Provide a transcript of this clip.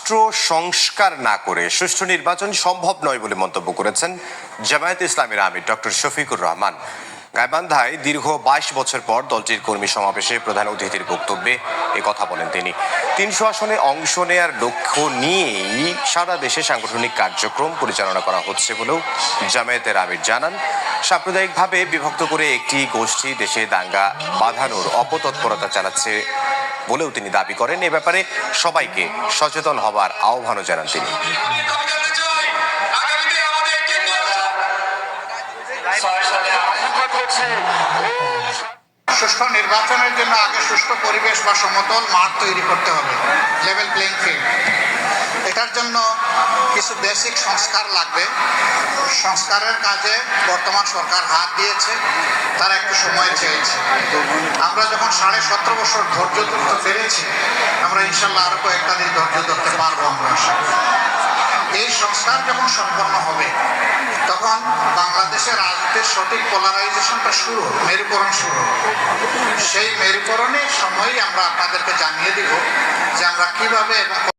রাষ্ট্র সংস্কার না করে সুষ্ঠু নির্বাচন সম্ভব নয় বলে মন্তব্য করেছেন জামায়াতে ইসলামীর আমির ডক্টর শফিকুর রহমান। গাইবান্ধায় দীর্ঘ 22 বছর পর দলটির কর্মী সমাবেশে প্রধান অতিথির বক্তব্যে কথা বলেন তিনি। 300 আসনে অংশ নেয়ার লক্ষ্য নিয়েই সারা দেশে সাংগঠনিক কার্যক্রম পরিচালনা করা হচ্ছে বলেও জামায়াতের আমির জানান। সাম্প্রদায়িকভাবে বিভক্ত করে একটি গোষ্ঠী দেশে দাঙ্গা বাঁধানোর অপতৎপরতা চালাচ্ছে বলেও তিনি দাবি করেন। এ ব্যাপারে সবাইকে সচেতন হবার আহ্বানও জানান তিনি। সুষ্ঠু নির্বাচনের জন্য আগে সুষ্ঠু পরিবেশ বা সমতল মাঠ তৈরি করতে হবে, লেভেল প্লেইং ফিল্ড। এটার জন্য কিছু বেসিক সংস্কার লাগবে। সংস্কারের কাজে বর্তমান সরকার হাত দিয়েছে, তারা একটু সময় চেয়েছে। আমরা যখন 17.5 বছর ধৈর্য ধরতে পেরেছি, আমরা ইনশাল্লাহ আরো কয়েকটা দিন ধৈর্য ধরতে পারবো। আমরা এই সংস্কার যখন সম্পন্ন হবে, তখন বাংলাদেশের রাজনীতির সঠিক পোলারাইজেশনটা শুরু, মেরুকরণ শুরু। সেই মেরুকরণের সময়ই আমরা আপনাদেরকে জানিয়ে দিব যে আমরা কিভাবে এবং